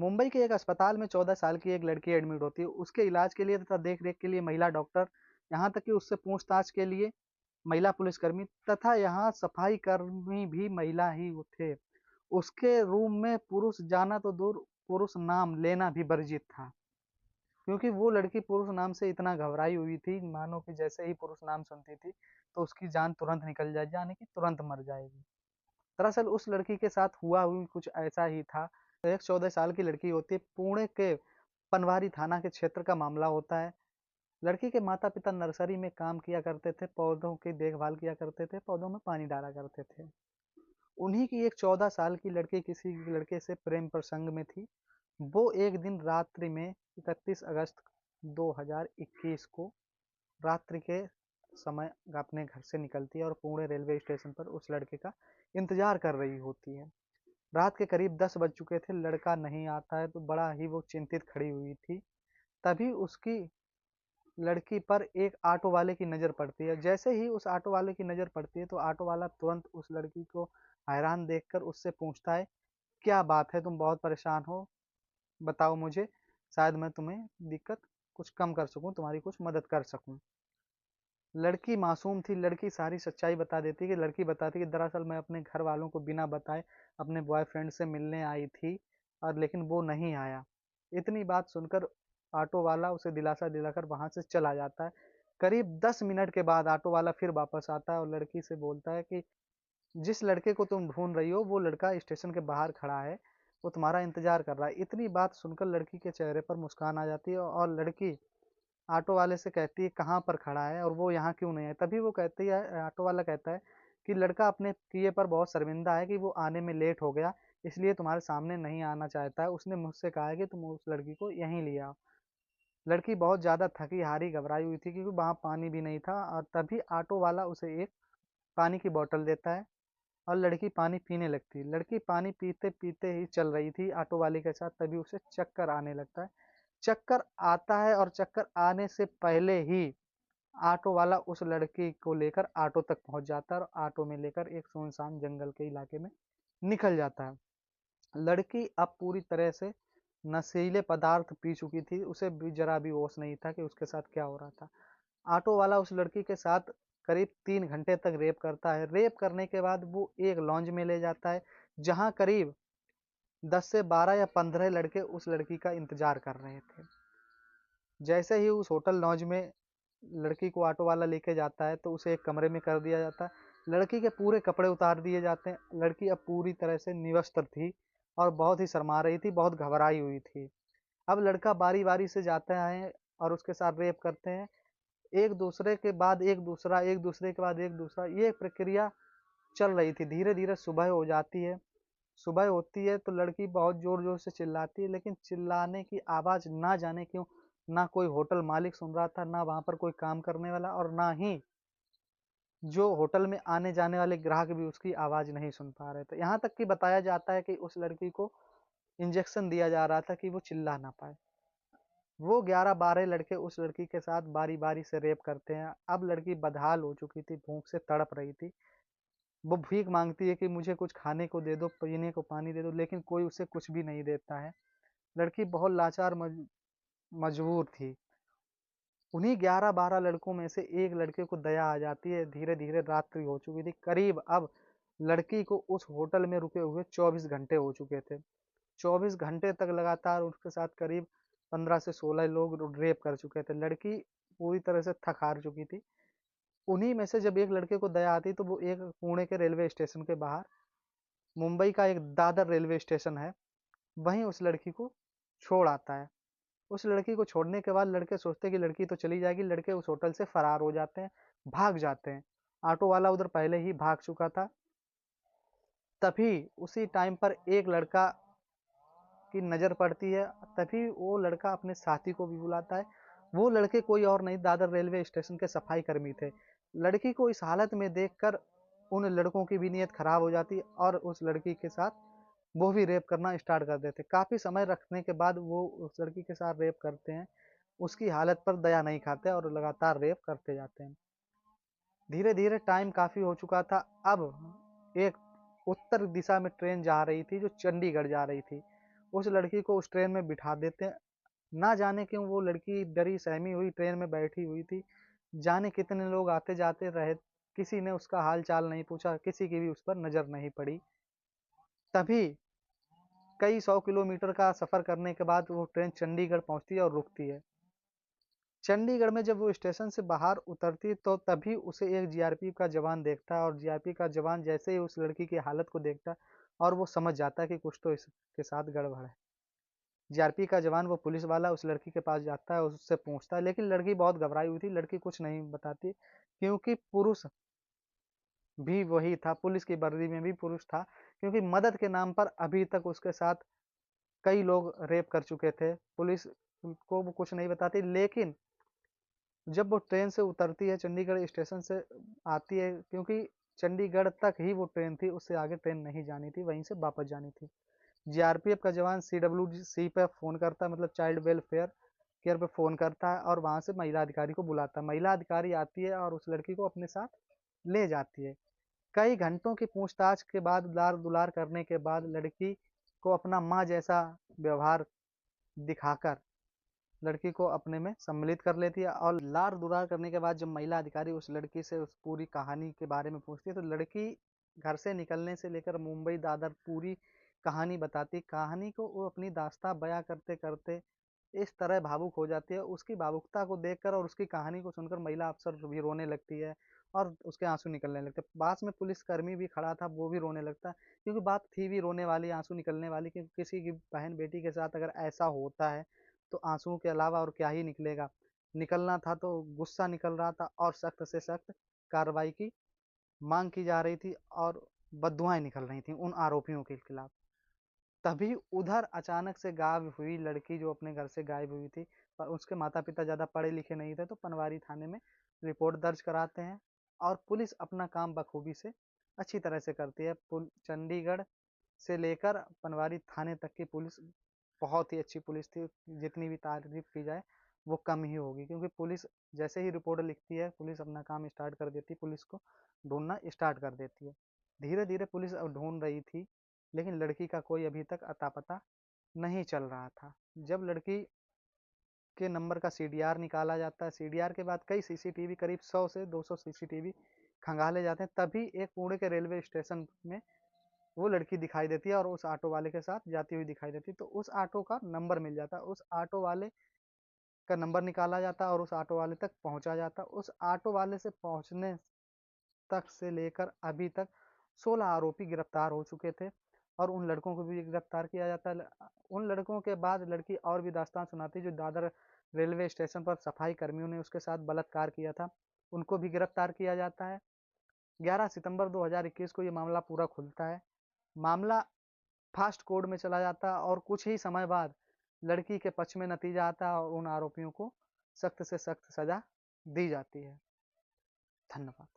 मुंबई के एक अस्पताल में 14 साल की एक लड़की एडमिट होती है। उसके इलाज के लिए तथा देख-रेख के लिए महिला डॉक्टर, यहाँ तक कि उससे पूछताछ के लिए महिला पुलिसकर्मी तथा यहाँ सफाई कर्मी भी महिला ही थे। उसके रूम में पुरुष जाना तो दूर, पुरुष नाम लेना भी वर्जित था। क्योंकि वो लड़की पुरुष नाम से इतना घबराई हुई थी, मानो कि जैसे ही पुरुष नाम सुनती थी, तो उसकी जान तुरंत निकल जाए, यानी कि तुरंत मर जाएगी। दरअसल उस लड़की के साथ हुआ भी कुछ ऐसा ही था। एक 14 साल की लड़की होती है, पुणे के पनवारी थाना के क्षेत्र का मामला होता है। लड़की के माता-पिता नर्सरी में काम किया करते थे, पौधों की देखभाल किया करते थे, पौधों में पानी डाला करते थे। उन्हीं की एक 14 साल की लड़की किसी लड़के से प्रेम प्रसंग में थी। वो एक दिन रात्रि में 31 अगस्त 2021 को रात्रि के समय अपने घर से निकलती है और पुणे रेलवे स्टेशन पर उस लड़के का इंतजार कर रही होती है। रात के करीब 10 बज चुके थे, लड़का नहीं आता है तो बड़ा ही वो चिंतित खड़ी हुई थी। तभी उसकी लड़की पर एक ऑटो वाले की नज़र पड़ती है। जैसे ही उस ऑटो वाले की नज़र पड़ती है तो ऑटो वाला तुरंत उस लड़की को हैरान देखकर उससे पूछता है, क्या बात है, तुम बहुत परेशान हो? बताओ मुझे, शायद मैं तुम्हें दिक्कत कुछ कम कर सकूं, तुम्हारी कुछ मदद कर सकूं। लड़की मासूम थी, लड़की सारी सच्चाई बता देती कि लड़की बताती कि दरअसल मैं अपने घर वालों को बिना बताए अपने बॉयफ्रेंड से मिलने आई थी और लेकिन वो नहीं आया। इतनी बात सुनकर ऑटो वाला उसे दिलासा दिलाकर वहां से चला जाता है। करीब 10 मिनट के बाद ऑटो वाला फिर वापस आता है और लड़की से बोलता है कि जिस लड़के को तुम ढूंढ रही हो वो लड़का स्टेशन के बाहर खड़ा है, वो तुम्हारा इंतजार कर रहा है। इतनी बात सुनकर लड़की के चेहरे पर मुस्कान आ जाती है और लड़की ऑटो वाले से कहती है कहाँ पर खड़ा है और वो यहाँ क्यों नहीं है। तभी वो कहती है, ऑटो वाला कहता है कि लड़का अपने किए पर बहुत शर्मिंदा है कि वो आने में लेट हो गया, इसलिए तुम्हारे सामने नहीं आना चाहता है। उसने मुझसे कहा है कि तुम उस लड़की को यहीं ले आओ। लड़की बहुत ज्यादा थकी हारी घबराई हुई थी क्योंकि वहां पानी भी नहीं था और तभी ऑटो वाला उसे एक पानी की बोतल देता है और लड़की पानी पीने लगती है। लड़की पानी पीते पीते ही चल रही थी ऑटो वाले के साथ, तभी उसे चक्कर आने लगता है। चक्कर आता है और चक्कर आने से पहले ही ऑटो वाला उस लड़की को लेकर ऑटो तक पहुंच जाता है और ऑटो में लेकर एक सुनसान जंगल के इलाके में निकल जाता है। लड़की अब पूरी तरह से नशीले पदार्थ पी चुकी थी, उसे भी जरा भी होश नहीं था कि उसके साथ क्या हो रहा था। ऑटो वाला उस लड़की के साथ करीब 3 घंटे तक रेप करता है। रेप करने के बाद वो एक लॉन्ज में ले जाता है जहां करीब 10 से 12 या 15 लड़के उस लड़की का इंतजार कर रहे थे। जैसे ही उस होटल लॉन्ज में लड़की को ऑटो वाला लेके जाता है तो उसे एक कमरे में कर दिया जाता है। लड़की के पूरे कपड़े उतार दिए जाते हैं। लड़की अब पूरी तरह से निवस्त्र थी और बहुत ही शर्मा रही थी, बहुत घबराई हुई थी। अब लड़का बारी बारी से जाते हैं और उसके साथ रेप करते हैं। एक दूसरे के बाद एक दूसरा, एक दूसरे के बाद एक दूसरा, ये प्रक्रिया चल रही थी। धीरे धीरे सुबह हो जाती है। सुबह होती है तो लड़की बहुत जोर जोर से चिल्लाती है, लेकिन चिल्लाने की आवाज ना जाने क्यों ना कोई होटल मालिक सुन रहा था, ना वहां पर कोई काम करने वाला और ना ही जो होटल में आने जाने वाले ग्राहक भी उसकी आवाज नहीं सुन पा रहे थे। यहाँ तक कि बताया जाता है कि उस लड़की को इंजेक्शन दिया जा रहा था कि वो चिल्ला ना पाए। वो 11-12 लड़के उस लड़की के साथ बारी बारी से रेप करते हैं। अब लड़की बदहाल हो चुकी थी, भूख से तड़प रही थी। वो भीख मांगती है कि मुझे कुछ खाने को दे दो, पीने को पानी दे दो, लेकिन कोई उसे कुछ भी नहीं देता है। लड़की बहुत लाचार मजबूर थी। उन्हीं 11-12 लड़कों में से एक लड़के को दया आ जाती है। धीरे धीरे रात्रि हो चुकी थी। करीब अब लड़की को उस होटल में रुके हुए 24 घंटे हो चुके थे। 24 घंटे तक लगातार उसके साथ करीब 15 से 16 लोग रेप कर चुके थे। लड़की पूरी तरह से थक हार चुकी थी। उन्हीं में से जब एक लड़के को दया आती तो वो एक पुणे के रेलवे स्टेशन के बाहर, मुंबई का एक दादर रेलवे स्टेशन है, वहीं उस लड़की को छोड़ आता है। उस लड़की को छोड़ने के बाद लड़के सोचते हैं कि लड़की तो चली जाएगी। लड़के उस होटल से फरार हो जाते हैं, भाग जाते हैं। ऑटो वाला उधर पहले ही भाग चुका था। तभी उसी टाइम पर एक लड़का की नजर पड़ती है। तभी वो लड़का अपने साथी को भी बुलाता है। वो लड़के कोई और नहीं, दादर रेलवे स्टेशन के सफाई कर्मी थे। लड़की को इस हालत में देखकर उन लड़कों की भी नीयत खराब हो जाती है और उस लड़की के साथ वो भी रेप करना स्टार्ट कर देते। काफी समय रखने के बाद वो उस लड़की के साथ रेप करते हैं। उसकी हालत पर दया नहीं खाते और लगातार रेप करते जाते हैं। धीरे धीरे टाइम काफी हो चुका था। अब एक उत्तर दिशा में ट्रेन जा रही थी जो चंडीगढ़ जा रही थी। उस लड़की को उस ट्रेन में बिठा देते हैं। ना जाने क्यों वो लड़की डरी सहमी हुई ट्रेन में बैठी हुई थी। जाने कितने लोग आते जाते रहे, किसी ने उसका हाल चाल नहीं पूछा, किसी की भी उस पर नजर नहीं पड़ी। तभी कई 100 किलोमीटर का सफर करने के बाद वो ट्रेन चंडीगढ़ पहुंचती है और रुकती है। चंडीगढ़ में जब वो स्टेशन से बाहर उतरती तो तभी उसे एक जीआरपी का जवान देखता है, और जीआरपी का जवान जैसे ही उस लड़की की हालत को देखता है और वो समझ जाता है कि कुछ तो इसके साथ गड़बड़ है। जीआरपी का जवान, वो पुलिस वाला, उस लड़की के पास जाता है, उससे पूछता है, लेकिन लड़की बहुत घबराई हुई थी। लड़की कुछ नहीं बताती, क्योंकि पुरुष भी वही था, पुलिस की वर्दी में भी पुरुष था, क्योंकि मदद के नाम पर अभी तक उसके साथ कई लोग रेप कर चुके थे। पुलिस को वो कुछ नहीं बताती, लेकिन जब वो ट्रेन से उतरती है, चंडीगढ़ स्टेशन से आती है, क्योंकि चंडीगढ़ तक ही वो ट्रेन थी, उससे आगे ट्रेन नहीं जानी थी, वहीं से वापस जानी थी। जीआरपीएफ का जवान सीडब्ल्यूसी पे फ़ोन करता है, मतलब चाइल्ड वेलफेयर केयर पे फ़ोन करता है, और वहाँ से महिला अधिकारी को बुलाता है। महिला अधिकारी आती है और उस लड़की को अपने साथ ले जाती है। कई घंटों की पूछताछ के बाद, लार दुलार करने के बाद, लड़की को अपना माँ जैसा व्यवहार दिखाकर लड़की को अपने में सम्मिलित कर लेती है। और लार दुलार करने के बाद जब महिला अधिकारी उस लड़की से उस पूरी कहानी के बारे में पूछती है, तो लड़की घर से निकलने से लेकर मुंबई दादर पूरी कहानी बताती। कहानी को वो अपनी दास्तां बयां करते करते इस तरह भावुक हो जाती है। उसकी भावुकता को देखकर और उसकी कहानी को सुनकर महिला अफसर भी रोने लगती है और उसके आंसू निकलने लगते हैं। पास में पुलिसकर्मी भी खड़ा था, वो भी रोने लगता है, क्योंकि बात थी भी रोने वाली, आंसू निकलने वाली, क्योंकि किसी की बहन बेटी के साथ अगर ऐसा होता है तो आंसुओं के अलावा और क्या ही निकलेगा। निकलना था तो गुस्सा निकल रहा था, और सख्त से सख्त कार्रवाई की मांग की जा रही थी, और बद्दुआएं निकल रही थी उन आरोपियों के खिलाफ। तभी उधर अचानक से गायब हुई लड़की, जो अपने घर से गायब हुई थी, और उसके माता पिता ज़्यादा पढ़े लिखे नहीं थे, तो पनवारी थाने में रिपोर्ट दर्ज कराते हैं, और पुलिस अपना काम बखूबी से अच्छी तरह से करती है। चंडीगढ़ से लेकर पनवारी थाने तक की पुलिस बहुत ही अच्छी पुलिस थी। जितनी भी तारीफ की जाए वो कम ही होगी, क्योंकि पुलिस जैसे ही रिपोर्ट लिखती है, पुलिस अपना काम स्टार्ट कर देती है, पुलिस को ढूंढना स्टार्ट कर देती है। धीरे धीरे पुलिस अब ढूंढ रही थी, लेकिन लड़की का कोई अभी तक अता पता नहीं चल रहा था। जब लड़की के नंबर का सीडीआर निकाला जाता है, सीडीआर के बाद कई सीसीटीवी, करीब 100 से 200 सीसीटीवी खंगाले जाते हैं, तभी एक पुणे के रेलवे स्टेशन में वो लड़की दिखाई देती है और उस ऑटो वाले के साथ जाती हुई दिखाई देती है। तो उस ऑटो का नंबर मिल जाता है, उस ऑटो वाले का नंबर निकाला जाता है और उस ऑटो वाले तक पहुंचा जाता है। उस ऑटो वाले से पहुंचने तक से लेकर अभी तक 16 आरोपी गिरफ्तार हो चुके थे, और उन लड़कों को भी गिरफ्तार किया जाता है। उन लड़कों के बाद लड़की और भी दास्तान सुनाती, जो दादर रेलवे स्टेशन पर सफाई कर्मियों ने उसके साथ बलात्कार किया था, उनको भी गिरफ्तार किया जाता है। 11 सितंबर 2021 को ये मामला पूरा खुलता है। मामला फास्ट कोर्ट में चला जाता है, और कुछ ही समय बाद लड़की के पक्ष में नतीजा आता है, और उन आरोपियों को सख्त से सख्त सजा दी जाती है। धन्यवाद।